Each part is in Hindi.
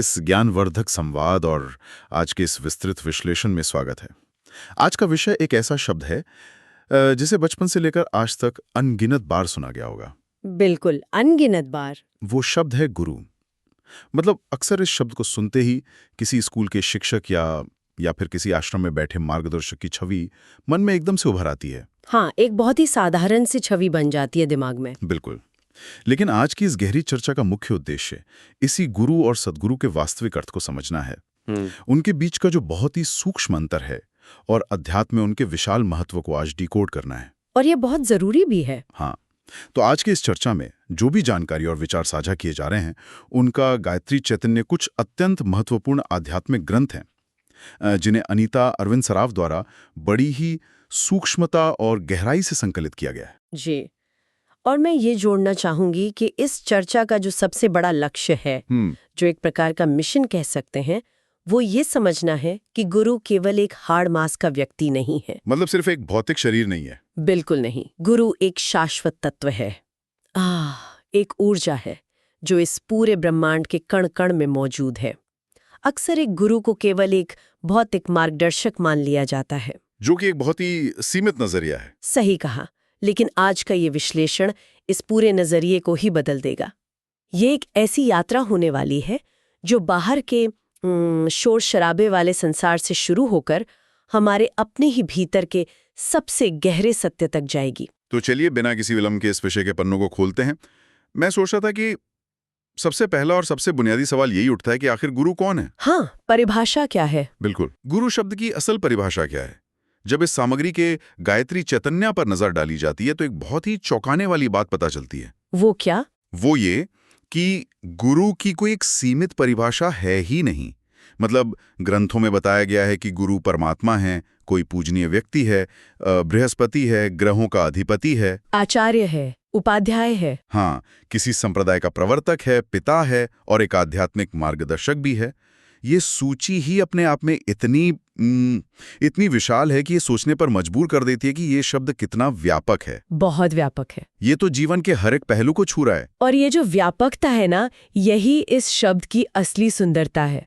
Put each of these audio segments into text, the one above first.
इस ज्ञानवर्धक संवाद और आज के इस विस्तृत विश्लेषण में स्वागत है। आज का विषय एक ऐसा शब्द है जिसे बचपन से लेकर आज तक अनगिनत बार सुना गया होगा। बिल्कुल, अनगिनत बार। वो शब्द है गुरु। मतलब अक्सर इस शब्द को सुनते ही किसी स्कूल के शिक्षक या फिर किसी आश्रम में बैठे मार्गदर्शक की छवि मन में एकदम से उभर आती है। हाँ, एक बहुत ही साधारण सी छवि बन जाती है दिमाग में। बिल्कुल। लेकिन आज की इस गहरी चर्चा का मुख्य उद्देश्य इसी गुरु और सद्गुरु के वास्तविक अर्थ को समझना है। उनके बीच का जो बहुत ही सूक्ष्म अंतर है और अध्यात्म में उनके विशाल महत्व को आज डिकोड करना है। और ये बहुत जरूरी भी है। हाँ, तो आज की इस चर्चा में जो भी जानकारी और विचार साझा किए जा रहे हैं उनका गायत्री चैतन्य कुछ अत्यंत महत्वपूर्ण आध्यात्मिक ग्रंथ हैं जिन्हें अनीता अरविंद सराफ द्वारा बड़ी ही सूक्ष्मता और गहराई से संकलित किया गया है। जी, और मैं ये जोड़ना चाहूंगी कि इस चर्चा का जो सबसे बड़ा लक्ष्य है, जो एक प्रकार का मिशन कह सकते हैं, वो ये समझना है कि गुरु केवल एक हाड़ मांस का व्यक्ति नहीं है। मतलब सिर्फ एक भौतिक शरीर नहीं है। बिल्कुल नहीं। गुरु एक शाश्वत तत्व है। एक ऊर्जा है जो इस पूरे ब्रह्मांड के कण कण में मौजूद है। अक्सर एक गुरु को केवल एक भौतिक मार्गदर्शक मान लिया जाता है, जो कि एक बहुत ही सीमित नजरिया है। सही कहा। लेकिन आज का ये विश्लेषण इस पूरे नजरिए को ही बदल देगा। ये एक ऐसी यात्रा होने वाली है जो बाहर के शोर शराबे वाले संसार से शुरू होकर हमारे अपने ही भीतर के सबसे गहरे सत्य तक जाएगी। तो चलिए बिना किसी विलंब के इस विषय के पन्नों को खोलते हैं। मैं सोच रहा था कि सबसे पहला और सबसे बुनियादी सवाल यही उठता है कि आखिर गुरु कौन है? हाँ, परिभाषा क्या है? बिल्कुल, गुरु शब्द की असल परिभाषा क्या है? जब इस सामग्री के गायत्री चैतन्य पर नजर डाली जाती है तो एक बहुत ही चौंकाने वाली बात पता चलती है। वो क्या? वो ये कि गुरु की कोई एक सीमित परिभाषा है ही नहीं। मतलब ग्रंथों में बताया गया है कि गुरु परमात्मा है, कोई पूजनीय व्यक्ति है, बृहस्पति है, ग्रहों का अधिपति है, आचार्य है, उपाध्याय है। हाँ, किसी संप्रदाय का प्रवर्तक है, पिता है और एक आध्यात्मिक मार्गदर्शक भी है। ये सूची ही अपने आप में इतनी विशाल है कि ये सोचने पर मजबूर कर देती है कि ये शब्द कितना व्यापक है। बहुत व्यापक है। ये तो जीवन के हर एक पहलू को छू रहा है। और ये जो व्यापकता है ना, यही इस शब्द की असली सुंदरता है।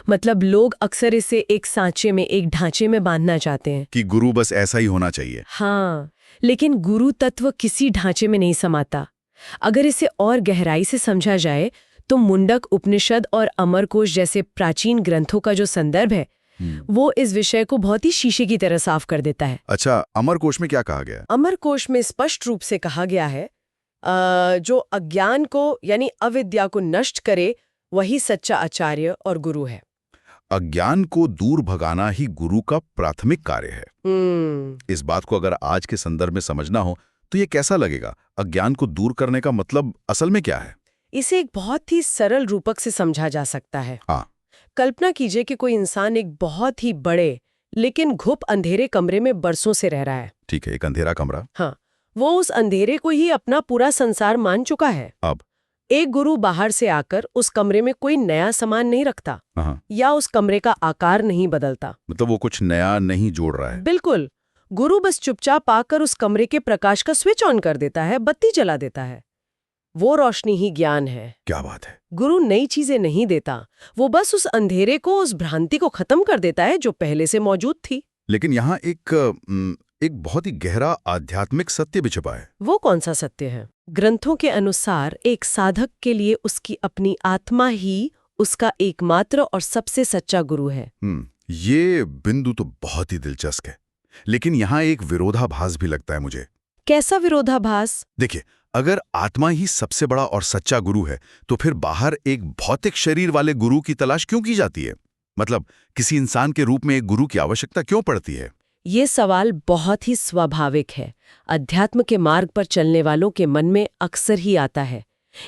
मतलब लोग अक्सर इसे एक सांचे में, एक ढांचे में बांधना चाहते हैं कि गुरु बस ऐसा ही होना चाहिए। हाँ, लेकिन गुरु तत्व किसी ढांचे में नहीं समाता। अगर इसे और गहराई से समझा जाए तो मुंडक उपनिषद और अमरकोश जैसे प्राचीन ग्रंथों का जो संदर्भ है वो इस विषय को बहुत ही शीशे की तरह साफ कर देता है। अच्छा, अमरकोश में क्या कहा गया? अमरकोश में स्पष्ट रूप से कहा गया है जो अज्ञान को यानी अविद्या को नष्ट करे वही सच्चा आचार्य और गुरु है। अज्ञान को दूर भगाना ही गुरु का प्राथमिक कार्य है। इस बात को अगर आज के संदर्भ में समझना हो तो ये कैसा लगेगा? अज्ञान को दूर करने का मतलब असल में क्या है? इसे एक बहुत ही सरल रूपक से समझा जा सकता है। हाँ। कल्पना कीजिए कि कोई इंसान एक बहुत ही बड़े लेकिन घुप अंधेरे कमरे में बरसों से रह रहा है। ठीक है, एक अंधेरा कमरा। हाँ, वो उस अंधेरे को ही अपना पूरा संसार मान चुका है। अब एक गुरु बाहर से आकर उस कमरे में कोई नया सामान नहीं रखता या उस कमरे का आकार नहीं बदलता। मतलब वो कुछ नया नहीं जोड़ रहा है। बिल्कुल, गुरु बस चुपचाप आकर उस कमरे के प्रकाश का स्विच ऑन कर देता है, बत्ती जला देता है। वो रोशनी ही ज्ञान है। क्या बात है! गुरु नई चीजें नहीं देता, वो बस उस अंधेरे को, उस भ्रांति को खत्म कर देता है जो पहले से मौजूद थी। लेकिन यहाँ एक बहुत ही गहरा आध्यात्मिक सत्य भी छिपा है। वो कौन सा सत्य है? ग्रंथों के अनुसार एक साधक के लिए उसकी अपनी आत्मा ही उसका एकमात्र और सबसे सच्चा गुरु है। ये बिंदु तो बहुत ही दिलचस्प है, लेकिन यहाँ एक विरोधाभास भी लगता है मुझे। कैसा विरोधाभास? देखिए, अगर आत्मा ही सबसे बड़ा और सच्चा गुरु है तो फिर बाहर एक भौतिक शरीर वाले गुरु की तलाश क्यों की जाती है? मतलब किसी इंसान के रूप में एक गुरु की आवश्यकता क्यों पड़ती है? ये सवाल बहुत ही स्वाभाविक है। अध्यात्म के मार्ग पर चलने वालों के मन में अक्सर ही आता है।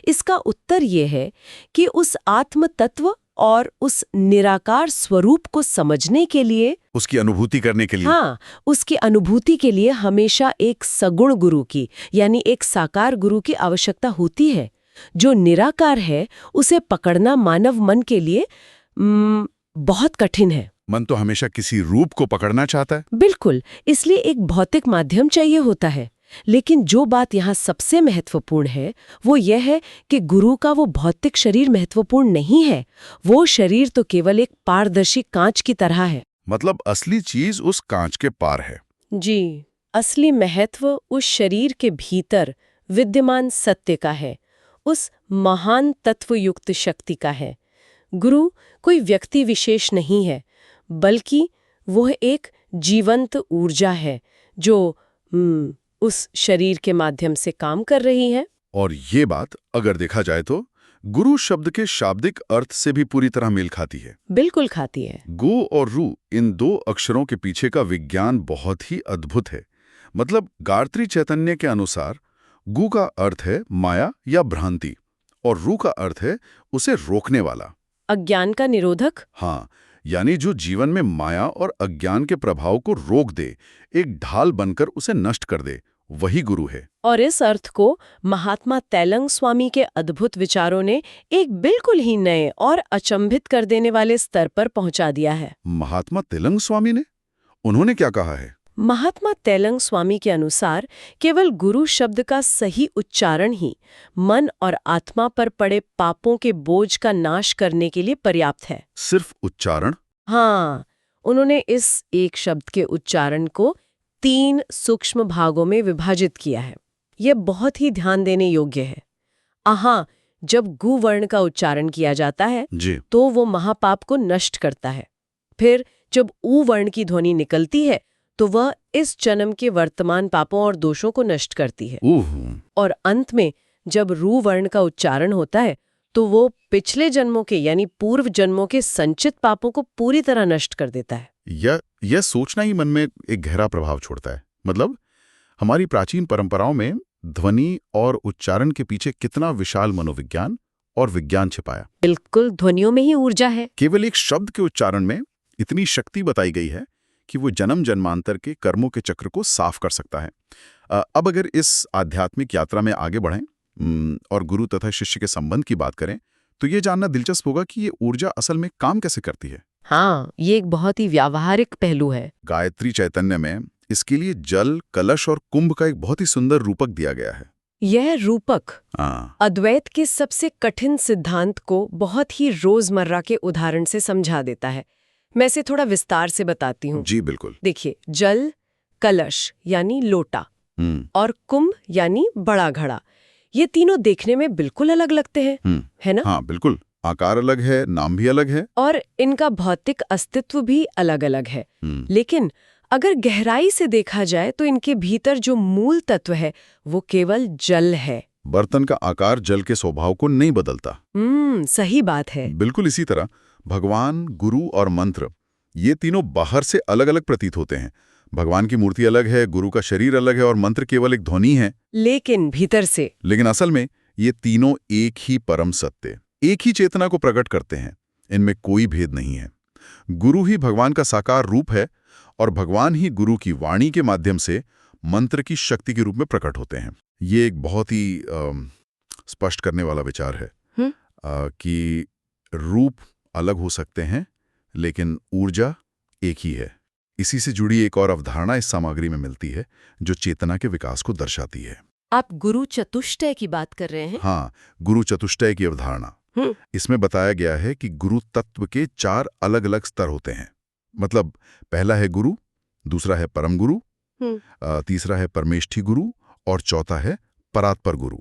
इसका उत्तर ये है कि उस आत्म तत्व और उस निराकार स्वरूप को समझने के लिए, उसकी अनुभूति करने के लिए, हाँ, उसकी अनुभूति के लिए हमेशा एक सगुण गुरु की यानी एक साकार गुरु की आवश्यकता होती है। जो निराकार है उसे पकड़ना मानव मन के लिए बहुत कठिन है। मन तो हमेशा किसी रूप को पकड़ना चाहता है। बिल्कुल, इसलिए एक भौतिक माध्यम चाहिए होता है। लेकिन जो बात यहाँ सबसे महत्वपूर्ण है वो यह है कि गुरु का वो भौतिक शरीर महत्वपूर्ण नहीं है। वो शरीर तो केवल एक पारदर्शी कांच की तरह है। मतलब असली चीज उस कांच के पार है। जी, असली महत्व उस शरीर के भीतर विद्यमान सत्य का है, उस महान तत्वयुक्त शक्ति का है। गुरु कोई व्यक्ति विशेष नहीं है, बल्कि वह एक जीवंत ऊर्जा है जो उस शरीर के माध्यम से काम कर रही है। और ये बात अगर देखा जाए तो गुरु शब्द के शाब्दिक अर्थ से भी पूरी तरह मेल खाती है। बिल्कुल खाती है। गु और रु, इन दो अक्षरों के पीछे का विज्ञान बहुत ही अद्भुत है। मतलब गायत्री चैतन्य के अनुसार गु का अर्थ है माया या भ्रांति और रु का अर्थ है उसे रोकने वाला, अज्ञान का निरोधक। हाँ, यानी जो जीवन में माया और अज्ञान के प्रभाव को रोक दे, एक ढाल बनकर उसे नष्ट कर दे, वही गुरु है। और इस अर्थ को महात्मा तैलंग स्वामी के अद्भुत विचारों ने एक बिल्कुल ही नए और अचंभित कर देने वाले स्तर पर पहुंचा दिया है। महात्मा तैलंग स्वामी ने? उन्होंने क्या कहा है? महात्मा तैलंग स्वामी के अनुसार केवल गुरु शब्द का सही उच्चारण ही मन और आत्मा पर पड़े पापों के बोझ का नाश करने के लिए पर्याप्त है। सिर्फ उच्चारण? हाँ, उन्होंने इस एक शब्द के उच्चारण को 3 सूक्ष्म भागों में विभाजित किया है। यह बहुत ही ध्यान देने योग्य है। जब गु वर्ण का उच्चारण किया जाता है जी, तो वो महापाप को नष्ट करता है। फिर जब उ वर्ण की ध्वनि निकलती है तो वह इस जन्म के वर्तमान पापों और दोषों को नष्ट करती है। और अंत में जब रु वर्ण का उच्चारण होता है तो वो पिछले जन्मों के यानी पूर्व जन्मों के संचित पापों को पूरी तरह नष्ट कर देता है। यह सोचना ही मन में एक गहरा प्रभाव छोड़ता है। मतलब हमारी प्राचीन परंपराओं में ध्वनि और उच्चारण के पीछे कितना विशाल मनोविज्ञान और विज्ञान छिपाया। बिल्कुल, ध्वनियों में ही ऊर्जा है। केवल एक शब्द के उच्चारण में इतनी शक्ति बताई गई है कि वो जन्म जन्मांतर के कर्मों के चक्र को साफ कर सकता है। अब अगर इस आध्यात्मिक यात्रा में आगे बढ़ें और गुरु तथा शिष्य के संबंध की बात करें तो ये जानना दिलचस्प होगा कि ये ऊर्जा असल में काम कैसे करती है। हाँ, ये एक बहुत ही व्यावहारिक पहलू है। गायत्री चैतन्य में इसके लिए जल, कलश और कुंभ का एक बहुत ही सुंदर रूपक दिया गया है। यह रूपक अद्वैत के सबसे कठिन सिद्धांत को बहुत ही रोजमर्रा के उदाहरण से समझा देता है। मैं इसे थोड़ा विस्तार से बताती हूँ। जी बिल्कुल। देखिए, जल, कलश यानी लोटा और कुंभ यानी बड़ा घड़ा, ये तीनों देखने में बिल्कुल अलग लगते हैं, है ना? हाँ बिल्कुल, आकार अलग है, नाम भी अलग है और इनका भौतिक अस्तित्व भी अलग अलग है। लेकिन अगर गहराई से देखा जाए तो इनके भीतर जो मूल तत्व है वो केवल जल है। बर्तन का आकार जल के स्वभाव को नहीं बदलता। सही बात है। बिल्कुल इसी तरह भगवान, गुरु और मंत्र, ये तीनों बाहर से अलग अलग प्रतीत होते हैं। भगवान की मूर्ति अलग है, गुरु का शरीर अलग है और मंत्र केवल एक ध्वनि है। लेकिन भीतर से, लेकिन असल में ये तीनों एक ही परम सत्य, एक ही चेतना को प्रकट करते हैं। इनमें कोई भेद नहीं है। गुरु ही भगवान का साकार रूप है और भगवान ही गुरु की वाणी के माध्यम से मंत्र की शक्ति के रूप में प्रकट होते हैं। ये एक बहुत ही स्पष्ट करने वाला विचार है कि रूप अलग हो सकते हैं लेकिन ऊर्जा एक ही है। इसी से जुड़ी एक और अवधारणा इस सामग्री में मिलती है जो चेतना के विकास को दर्शाती है। आप गुरु चतुष्टय की बात कर रहे हैं? हाँ, गुरु चतुष्टय की अवधारणा। इसमें बताया गया है कि गुरु तत्व के 4 अलग अलग स्तर होते हैं। मतलब पहला है गुरु, दूसरा है परम गुरु, तीसरा है परमेष्ठी गुरु और चौथा है परात्पर गुरु।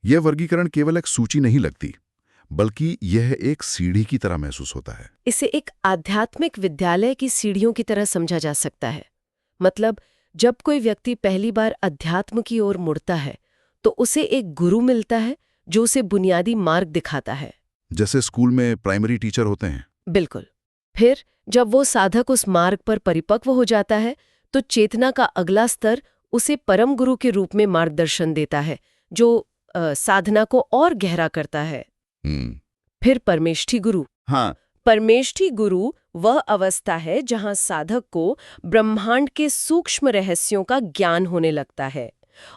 यह वर्गीकरण केवल एक सूची नहीं लगती, बल्कि यह एक सीढ़ी की तरह महसूस होता है। इसे एक आध्यात्मिक विद्यालय की सीढ़ियों की तरह समझा जा सकता है। मतलब जब कोई व्यक्ति पहली बार अध्यात्म की ओर मुड़ता है तो उसे एक गुरु मिलता है जो उसे बुनियादी मार्ग दिखाता है, जैसे स्कूल में प्राइमरी टीचर होते हैं। बिल्कुल। फिर जब वो साधक उस मार्ग पर परिपक्व हो जाता है तो चेतना का अगला स्तर उसे परम गुरु के रूप में मार्गदर्शन देता है जो साधना को और गहरा करता है। फिर परमेष्ठी गुरु। हाँ, परमेष्ठी गुरु वह अवस्था है जहां साधक को ब्रह्मांड के सूक्ष्म रहस्यों का ज्ञान होने लगता है।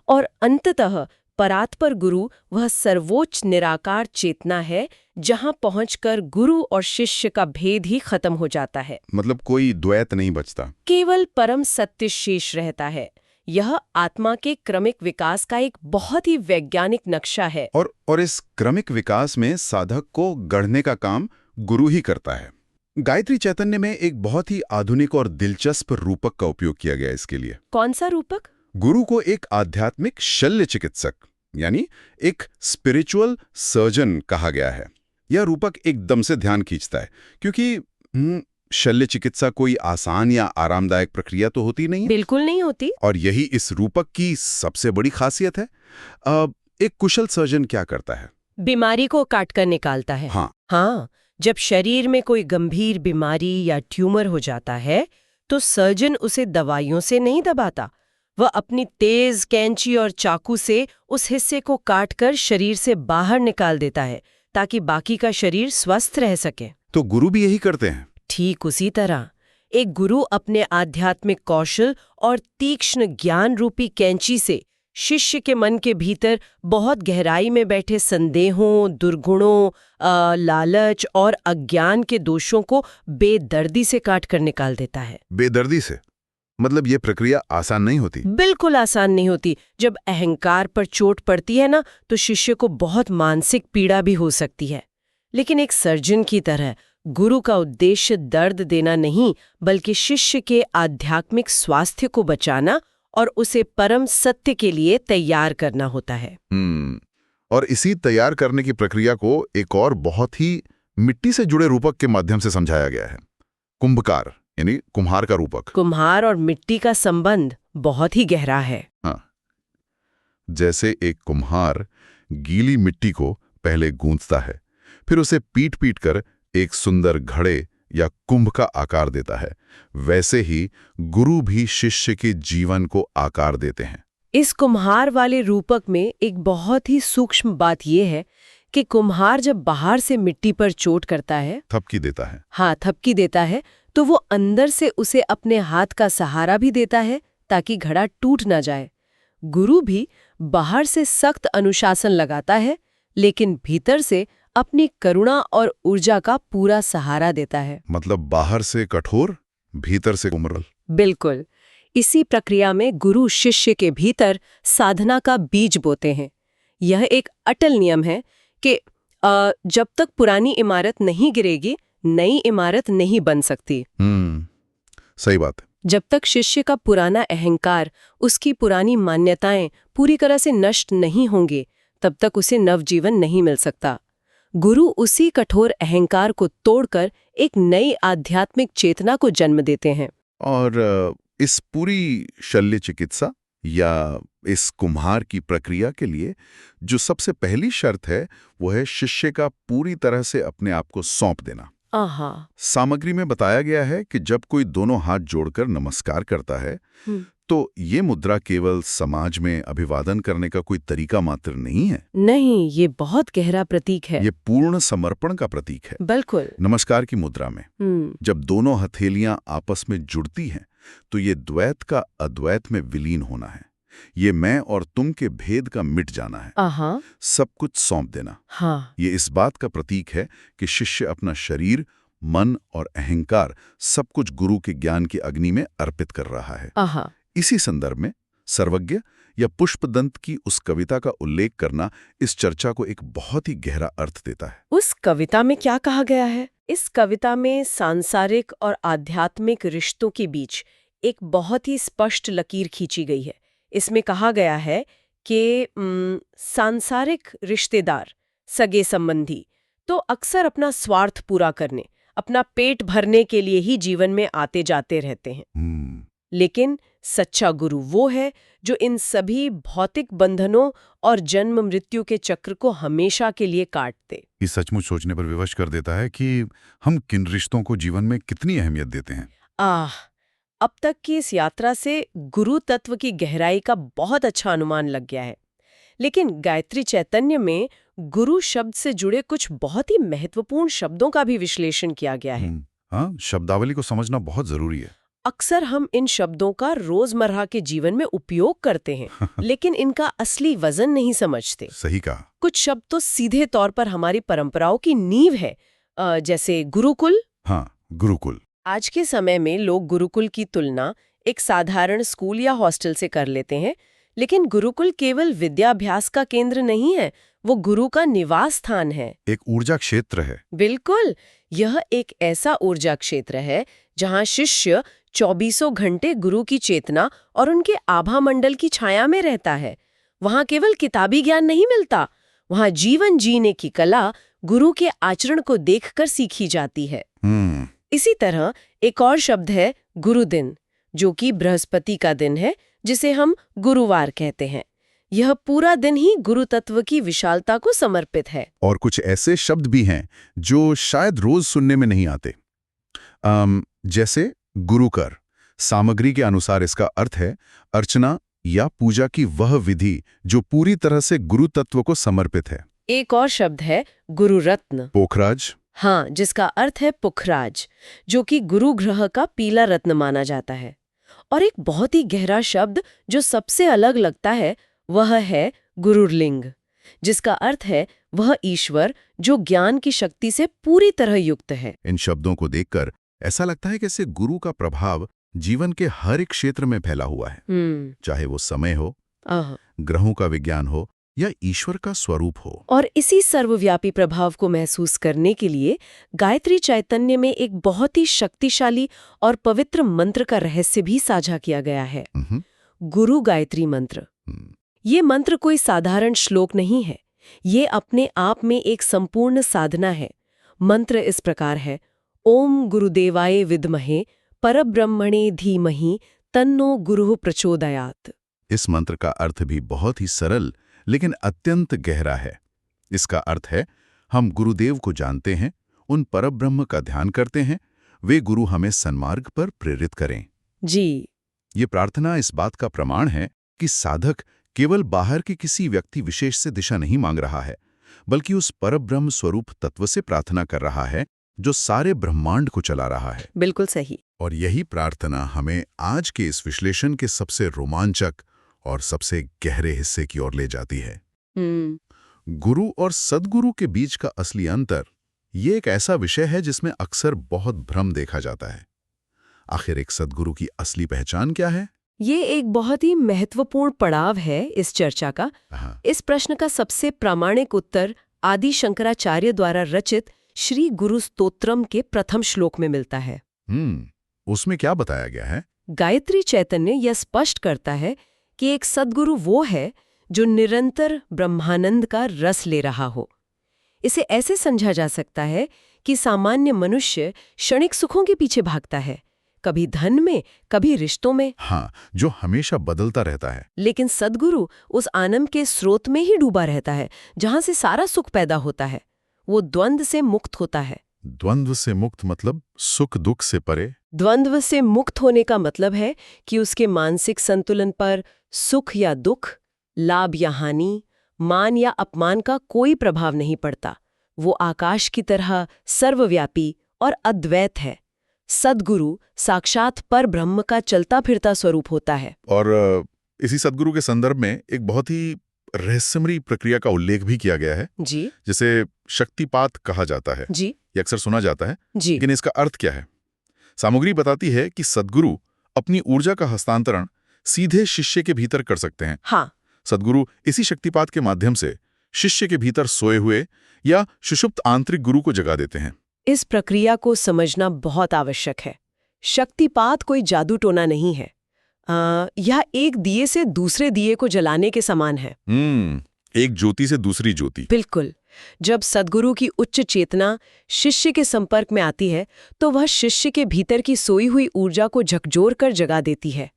और अंततः परात्पर गुरु वह सर्वोच्च निराकार चेतना है जहां पहुंचकर गुरु और शिष्य का भेद ही खत्म हो जाता है। मतलब कोई द्वैत नहीं बचता, केवल परम सत्य शेष रहता है। यह आत्मा के क्रमिक विकास का एक बहुत ही वैज्ञानिक नक्शा है। और इस क्रमिक विकास में साधक को गढ़ने का काम गुरु ही करता है। गायत्री चैतन्य में एक बहुत ही आधुनिक और दिलचस्प रूपक का उपयोग किया गया इसके लिए। कौन सा रूपक? गुरु को एक आध्यात्मिक शल्य चिकित्सक यानी एक स्पिरिचुअल सर्जन कहा गया है। यह रूपक एकदम से ध्यान खींचता है क्योंकि शल्य चिकित्सा कोई आसान या आरामदायक प्रक्रिया तो होती नहीं है। बिल्कुल नहीं होती। और यही इस रूपक की सबसे बड़ी खासियत है। एक कुशल सर्जन क्या करता है? बीमारी को काटकर निकालता है। हाँ, जब शरीर में कोई गंभीर बीमारी या ट्यूमर हो जाता है तो सर्जन उसे दवाइयों से नहीं दबाता। वह अपनी तेज कैंची और चाकू से उस हिस्से को काटकर शरीर से बाहर निकाल देता है ताकि बाकी का शरीर स्वस्थ रह सके। तो गुरु भी यही करते हैं? ठीक उसी तरह एक गुरु अपने आध्यात्मिक कौशल और तीक्ष्ण ज्ञान रूपी कैंची से शिष्य के मन के भीतर बहुत गहराई में बैठे संदेहों, दुर्गुणों, लालच और अज्ञान के दोषों को बेदर्दी से काट कर निकाल देता है। बेदर्दी से? मतलब ये प्रक्रिया आसान नहीं होती? बिल्कुल आसान नहीं होती। जब अहंकार पर चोट पड़ती है ना, तो शिष्य को बहुत मानसिक पीड़ा भी हो सकती है। लेकिन एक सर्जन की तरह गुरु का उद्देश्य दर्द देना नहीं, बल्कि शिष्य के आध्यात्मिक स्वास्थ्य को बचाना और उसे परम सत्य के लिए तैयार करना होता है। और इसी तैयार करने की प्रक्रिया को एक और बहुत ही मिट्टी से जुड़े रूपक के माध्यम से समझाया गया है। कुंभकार यानी कुम्हार का रूपक। कुम्हार और मिट्टी का संबंध बहुत ही गहरा है। हाँ, जैसे एक कुम्हार गीली मिट्टी को पहले गूंथता है, फिर उसे पीट-पीट कर एक सुंदर घड़े या कुंभ का आकार देता है, वैसे ही गुरु भी शिष्य के जीवन को आकार देते हैं। इस कुम्हार वाले रूपक में एक बहुत ही सूक्ष्म बात यह है कि कुम्हार जब बाहर से मिट्टी पर चोट करता है, थपकी देता है। हाँ, थपकी देता है, तो वो अंदर से उसे अपने हाथ का सहारा भी देता है ताकि घड़ा टूट ना जाए। गुरु भी बाहर से सख्त अनुशासन लगाता है, लेकिन भीतर से अपनी करुणा और ऊर्जा का पूरा सहारा देता है। मतलब बाहर से कठोर, भीतर से कोमल। बिल्कुल। इसी प्रक्रिया में गुरु शिष्य के भीतर साधना का बीज बोते हैं। यह एक अटल नियम है कि जब तक पुरानी इमारत नहीं गिरेगी, नई इमारत नहीं बन सकती। सही बात है। जब तक शिष्य का पुराना अहंकार, उसकी पुरानी मान्यताएं पूरी तरह से नष्ट नहीं होंगे, तब तक उसे नवजीवन नहीं मिल सकता। गुरु उसी कठोर अहंकार को तोड़कर एक नई आध्यात्मिक चेतना को जन्म देते हैं। और इस पूरी शल्य चिकित्सा या इस कुम्हार की प्रक्रिया के लिए जो सबसे पहली शर्त है, वो है शिष्य का पूरी तरह से अपने आप को सौंप देना। सामग्री में बताया गया है कि जब कोई दोनों हाथ जोड़कर नमस्कार करता है, तो ये मुद्रा केवल समाज में अभिवादन करने का कोई तरीका मात्र नहीं है। नहीं, ये बहुत गहरा प्रतीक है। ये पूर्ण समर्पण का प्रतीक है। बिल्कुल। नमस्कार की मुद्रा में जब दोनों हथेलियां आपस में जुड़ती हैं, तो ये द्वैत का अद्वैत में विलीन होना है। ये मैं और तुम के भेद का मिट जाना है। सब कुछ सौंप देना। ये इस बात का प्रतीक है कि शिष्य अपना शरीर, मन और अहंकार सब कुछ गुरु के ज्ञान की अग्नि में अर्पित कर रहा है। इसी संदर्भ में सर्वज्ञ या पुष्पदंत की उस कविता का उल्लेख करना इस चर्चा को एक बहुत ही गहरा अर्थ देता है। उस कविता में क्या कहा गया है? इस कविता में सांसारिक और आध्यात्मिक रिश्तों के बीच एक बहुत ही स्पष्ट लकीर खींची गई है। इसमें कहा गया है कि सांसारिक रिश्तेदार, सगे संबंधी तो अक्सर अपना स्वार्थ पूरा करने, अपना पेट भरने के लिए ही जीवन में आते जाते रहते हैं। लेकिन सच्चा गुरु वो है जो इन सभी भौतिक बंधनों और जन्म मृत्यु के चक्र को हमेशा के लिए काट दे। ये सचमुच सोचने पर विवश कर देता है कि हम किन रिश्तों को जीवन में कितनी अहमियत देते हैं। अब तक की इस यात्रा से गुरु तत्व की गहराई का बहुत अच्छा अनुमान लग गया है। लेकिन गायत्री चैतन्य में गुरु शब्द से जुड़े कुछ बहुत ही महत्वपूर्ण शब्दों का भी विश्लेषण किया गया है। हाँ, शब्दावली को समझना बहुत जरूरी है। अक्सर हम इन शब्दों का रोजमर्रा के जीवन में उपयोग करते हैं, लेकिन इनका असली वजन नहीं समझते। सही कहा। कुछ शब्द तो सीधे तौर पर हमारी परंपराओं की नींव है, जैसे गुरुकुल। हाँ, गुरुकुल। आज के समय में लोग गुरुकुल की तुलना एक साधारण स्कूल या हॉस्टल से कर लेते हैं, लेकिन गुरुकुल केवल विद्याभ्यास का केंद्र नहीं है, वो गुरु का निवास स्थान है। एक ऊर्जा क्षेत्र है। बिल्कुल, यह एक ऐसा ऊर्जा क्षेत्र है जहां शिष्य 24 घंटे गुरु की चेतना और उनके आभा मंडल की छाया में रहता है। वहां केवल किताबी ज्ञान नहीं मिलता, वहां जीवन जीने की कला गुरु के आचरण को देखकर सीखी जाती है। इसी तरह एक और शब्द है गुरु दिन, जो कि बृहस्पति का दिन है, जिसे हम गुरुवार कहते हैं। यह पूरा दिन ही गुरु तत्व की विशालता को समर्पित है। और कुछ ऐसे शब्द भी हैं जो शायद रोज सुनने में नहीं आते, जैसे गुरुकर। सामग्री के अनुसार इसका अर्थ है अर्चना या पूजा की वह विधि जो पूरी तरह से गुरु तत्व को समर्पित है। एक और शब्द है गुरु रत्न, पोखराज। हाँ, जिसका अर्थ है पुखराज, जो कि गुरु ग्रह का पीला रत्न माना जाता है। और एक बहुत ही गहरा शब्द जो सबसे अलग लगता है वह है गुरुर्लिंग, जिसका अर्थ है वह ईश्वर जो ज्ञान की शक्ति से पूरी तरह युक्त है। इन शब्दों को देखकर ऐसा लगता है कि इससे गुरु का प्रभाव जीवन के हर एक क्षेत्र में फैला हुआ है, चाहे वो समय हो, ग्रहों का विज्ञान हो या ईश्वर का स्वरूप हो। और इसी सर्वव्यापी प्रभाव को महसूस करने के लिए गायत्री चैतन्य में एक बहुत ही शक्तिशाली और पवित्र मंत्र का रहस्य भी साझा किया गया है, गुरु गायत्री मंत्र। ये मंत्र कोई साधारण श्लोक नहीं है, ये अपने आप में एक संपूर्ण साधना है। मंत्र इस प्रकार है: ओम गुरुदेवाय विद्महे परब्रह्मणे धीमहि तन्नो गुरुः प्रचोदयात्। इस मंत्र का अर्थ भी बहुत ही सरल लेकिन अत्यंत गहरा है। इसका अर्थ है, हम गुरुदेव को जानते हैं, उन परब्रह्म का ध्यान करते हैं, वे गुरु हमें सन्मार्ग पर प्रेरित करें। जी, ये प्रार्थना इस बात का प्रमाण है कि साधक केवल बाहर के किसी व्यक्ति विशेष से दिशा नहीं मांग रहा है, बल्कि उस परब्रह्म स्वरूप तत्व से प्रार्थना कर रहा है जो सारे ब्रह्मांड को चला रहा है। बिल्कुल सही। और यही प्रार्थना हमें आज के इस विश्लेषण के सबसे रोमांचक और सबसे गहरे हिस्से की ओर ले जाती है। गुरु और सद्गुरु के बीच का असली अंतर ये एक ऐसा विषय है जिसमें अक्सर बहुत भ्रम देखा जाता है। आखिर एक सद्गुरु की असली पहचान क्या है? ये एक बहुत ही महत्वपूर्ण पड़ाव है इस चर्चा का। इस प्रश्न का सबसे प्रामाणिक उत्तर आदि शंकराचार्य द्वारा रचित श्री गुरु स्तोत्रम के प्रथम श्लोक में मिलता है। उसमें क्या बताया गया है? गायत्री चैतन्य यह स्पष्ट करता है कि एक सद्गुरु वो है जो निरंतर ब्रह्मानंद का रस ले रहा हो। इसे ऐसे समझा जा सकता है कि सामान्य मनुष्य क्षणिक सुखों के पीछे भागता है, कभी धन में, कभी रिश्तों में, हाँ, जो हमेशा बदलता रहता है। लेकिन सद्गुरु उस आनंद के स्रोत में ही डूबा रहता है जहां से सारा सुख पैदा होता है। वो द्वंद्व से मुक्त होता है। द्वंद्व से मुक्त मतलब सुख दुख से परे? द्वंद्व से मुक्त होने का मतलब है कि उसके मानसिक संतुलन पर सुख या दुख, लाभ या हानि, मान या अपमान का कोई प्रभाव नहीं पड़ता। वो आकाश की तरह सर्वव्यापी और अद्वैत है। सद्गुरु साक्षात पर ब्रह्म का चलता फिरता स्वरूप होता है। और इसी सद्गुरु के संदर्भ में एक बहुत ही रहस्यमयी प्रक्रिया का उल्लेख भी किया गया है, जी, जिसे शक्तिपात कहा जाता है। जी, ये अक्सर सुना जाता है, जी, लेकिन इसका अर्थ क्या है? सामग्री बताती है कि सद्गुरु अपनी ऊर्जा का हस्तांतरण सीधे शिष्य के भीतर कर सकते हैं। हाँ, सद्गुरु इसी शक्तिपात के माध्यम से शिष्य के भीतर सोए हुए या सुषुप्त आंतरिक गुरु को जगा देते हैं। इस प्रक्रिया को समझना बहुत आवश्यक है। शक्तिपात कोई जादू टोना नहीं है। यह एक दिए से दूसरे दिए को जलाने के समान है। एक ज्योति से दूसरी ज्योति। बिल्कुल। जब सद्गुरु की उच्च चेतना शिष्य के संपर्क में आती है तो वह शिष्य के भीतर की सोई हुई ऊर्जा को झकझोर कर जगा देती है।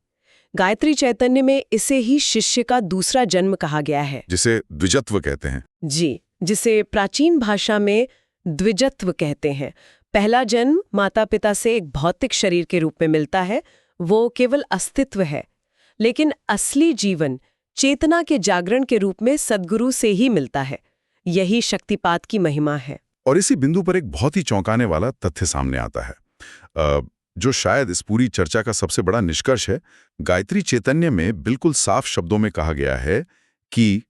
गायत्री चैतन्य में इसे ही शिष्य का दूसरा जन्म कहा गया है, जिसे द्विजत्व कहते हैं। जी, जिसे प्राचीन भाषा में द्विजत्व कहते हैं। पहला जन्म माता पिता से एक भौतिक शरीर के रूप में मिलता है, वो केवल अस्तित्व है। लेकिन असली जीवन चेतना के जागरण के रूप में सद्गुरु से ही मिलता है। यही शक्तिपात की महिमा है। और इसी बिंदु पर एक बहुत ही चौंकाने वाला तथ्य सामने आता है, जो शायद इस पूरी चर्चा का सबसे बड़ा निष्कर्ष है। गायत्री चैतन्य में बिल्कुल साफ शब्दों में कहा गया है कि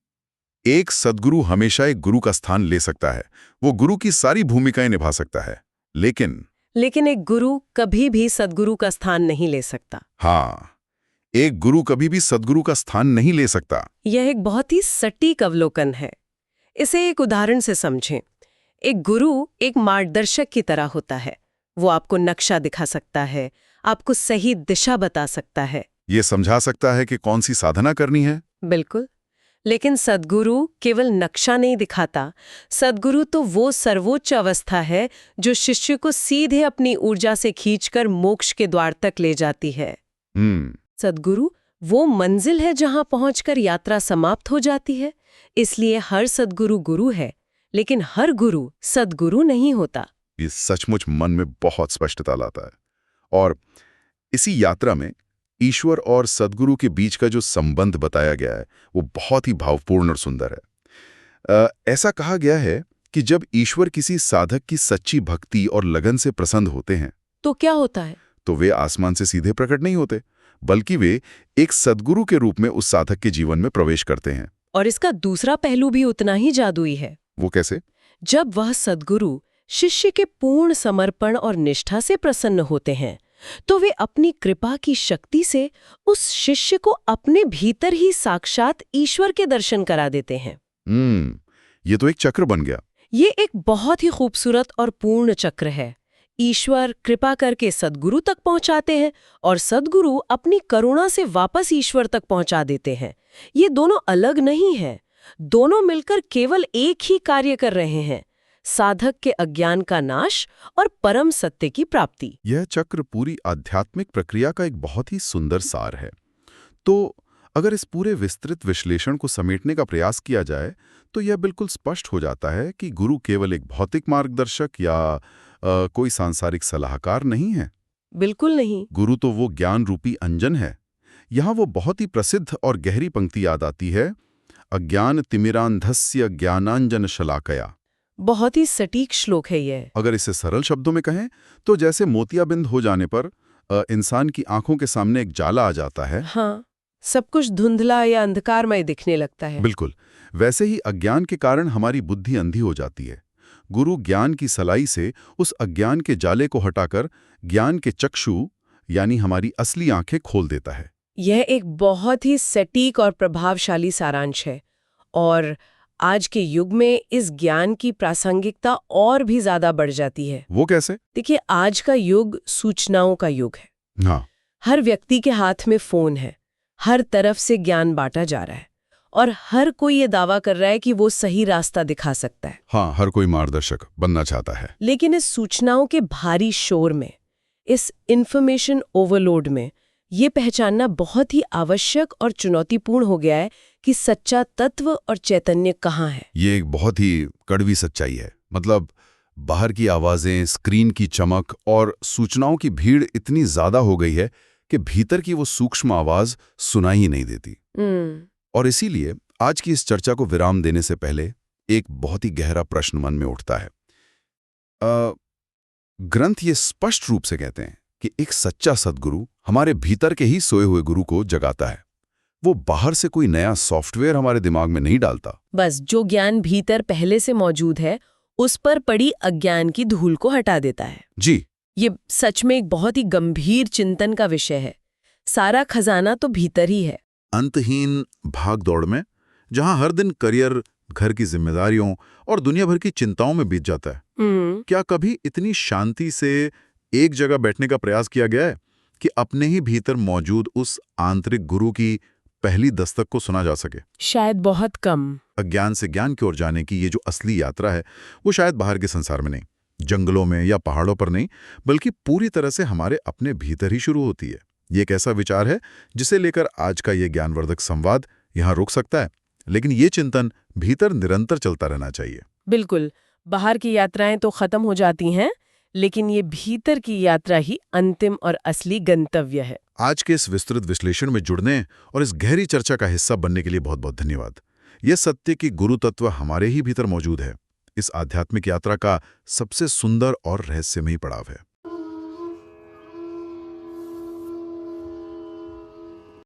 एक सद्गुरु हमेशा एक गुरु का स्थान ले सकता है। वो गुरु की सारी भूमिकाएं निभा सकता है, लेकिन लेकिन एक गुरु कभी भी सद्गुरु का स्थान नहीं ले सकता। हाँ, एक गुरु कभी भी सद्गुरु का स्थान नहीं ले सकता। यह एक बहुत ही सटीक अवलोकन है। इसे एक उदाहरण से समझें। एक गुरु एक मार्गदर्शक की तरह होता है। वो आपको नक्शा दिखा सकता है, आपको सही दिशा बता सकता है। ये समझा सकता है कि कौन सी साधना करनी है। बिल्कुल। लेकिन सद्गुरु केवल नक्शा नहीं दिखाता। सद्गुरु तो वो सर्वोच्च अवस्था है जो शिष्य को सीधे अपनी ऊर्जा से खींचकर मोक्ष के द्वार तक ले जाती है। सद्गुरु वो मंजिल है जहां पहुंचकर यात्रा समाप्त हो जाती है। इसलिए हर सद्गुरु गुरु है, लेकिन हर गुरु सद्गुरु नहीं होता। ये सचमुच मन में बहुत स्पष्टता लाता है। और इसी यात्रा में ईश्वर और सद्गुरु के बीच का जो संबंध बताया गया है वो बहुत ही भावपूर्ण और सुंदर है। ऐसा कहा गया है कि जब ईश्वर किसी साधक की सच्ची भक्ति और लगन से प्रसन्न होते हैं तो क्या होता है? तो वे आसमान से सीधे प्रकट नहीं होते, बल्कि वे एक सद्गुरु के रूप में उस साधक के जीवन में प्रवेश करते हैं। और इसका दूसरा पहलू भी उतना ही जादुई है। वो कैसे? जब वह सद्गुरु शिष्य के पूर्ण समर्पण और निष्ठा से प्रसन्न होते हैं तो वे अपनी कृपा की शक्ति से उस शिष्य को अपने भीतर ही साक्षात ईश्वर के दर्शन करा देते हैं। ये तो एक चक्र बन गया। ये एक बहुत ही खूबसूरत और पूर्ण चक्र है। ईश्वर कृपा करके सद्गुरु तक पहुंचाते हैं और सद्गुरु अपनी करुणा से वापस ईश्वर तक पहुंचा देते हैं। ये दोनों अलग नहीं हैं, दोनों मिलकर केवल एक ही कार्य कर रहे हैं, साधक के अज्ञान का नाश और परम सत्य की प्राप्ति। यह चक्र पूरी आध्यात्मिक प्रक्रिया का एक बहुत ही सुंदर सार है। तो अगर इस पूरे विस्तृत विश्लेषण को समेटने का प्रयास किया जाए तो यह बिल्कुल स्पष्ट हो जाता है कि गुरु केवल एक भौतिक मार्गदर्शक या कोई सांसारिक सलाहकार नहीं है। बिल्कुल नहीं। गुरु तो वो ज्ञान रूपी अंजन है। यहाँ वो बहुत ही प्रसिद्ध और गहरी पंक्ति याद आती है, अज्ञान तिमिरांधस्य ज्ञानांजन शलाकया। बहुत ही सटीक श्लोक है ये। अगर इसे सरल शब्दों में कहें तो जैसे मोतियाबिंद हो जाने पर इंसान की आंखों के सामने एक जाला आ जाता है। हाँ, सब कुछ धुंधला या अंधकारमय दिखने लगता है। बिल्कुल, वैसे ही अज्ञान के कारण हमारी बुद्धि अंधी हो जाती है। गुरु ज्ञान की सलाई से उस अज्ञान के जाले को हटाकर ज्ञान के चक्षु यानी हमारी असली आंखें खोल देता है। यह एक बहुत ही सटीक और प्रभावशाली सारांश है। और आज के युग में इस ज्ञान की प्रासंगिकता और भी ज्यादा बढ़ जाती है। वो कैसे? देखिए, आज का युग सूचनाओं का युग है। हाँ। हर व्यक्ति के हाथ में फोन है, हर तरफ से ज्ञान बांटा जा रहा है और हर कोई ये दावा कर रहा है कि वो सही रास्ता दिखा सकता है। हाँ, हर कोई मार्गदर्शक बनना चाहता है। लेकिन इस सूचनाओं के भारी शोर में, इस इंफॉर्मेशन ओवरलोड में, ये पहचानना बहुत ही आवश्यक और चुनौतीपूर्ण हो गया है कि सच्चा तत्व और चैतन्य कहाँ है। ये एक बहुत ही कड़वी सच्चाई है। मतलब बाहर की आवाजें, स्क्रीन की चमक और सूचनाओं की भीड़ इतनी ज्यादा हो गई है कि भीतर की वो सूक्ष्म आवाज सुनाई ही नहीं देती। और इसीलिए आज की इस चर्चा को विराम देने से पहले एक बहुत ही गहरा प्रश्न मन में उठता है। ग्रंथ ये स्पष्ट रूप से कहते हैं कि एक सच्चा सद्गुरु हमारे भीतर के ही सोए हुए गुरु को जगाता है। वो बाहर से कोई नया सॉफ्टवेयर हमारे दिमाग में नहीं डालता। बस जो ज्ञान भीतर पहले से मौजूद है उस पर पड़ी अज्ञान की धूल को हटा देता है। जी, ये सच में एक बहुत ही गंभीर चिंतन का विषय है। सारा खजाना तो भीतर ही है। अंतहीन भाग दौड़ में जहां हर दिन करियर, घर की जिम्मेदारियों और दुनिया भर की चिंताओं में बीत जाता है, क्या कभी इतनी शांति से एक जगह बैठने का प्रयास किया गया है कि अपने ही भीतर मौजूद उस आंतरिक गुरु की पहली दस्तक को सुना जा सके? शायद बहुत कम। अज्ञान से ज्ञान की ओर जाने की ये जो असली यात्रा है वो शायद बाहर के संसार में नहीं, जंगलों में या पहाड़ों पर नहीं, बल्कि पूरी तरह से हमारे अपने भीतर ही शुरू होती है। ये एक ऐसा विचार है जिसे लेकर आज का ये ज्ञानवर्धक संवाद यहाँ रुक सकता है, लेकिन ये चिंतन भीतर निरंतर चलता रहना चाहिए। बिल्कुल, बाहर की यात्राएं तो खत्म हो जाती हैं, लेकिन ये भीतर की यात्रा ही अंतिम और असली गंतव्य है। आज के इस विस्तृत विश्लेषण में जुड़ने और इस गहरी चर्चा का हिस्सा बनने के लिए बहुत बहुत धन्यवाद। यह सत्य कि गुरु तत्व हमारे ही भीतर मौजूद है, इस आध्यात्मिक यात्रा का सबसे सुंदर और रहस्यमयी पड़ाव है।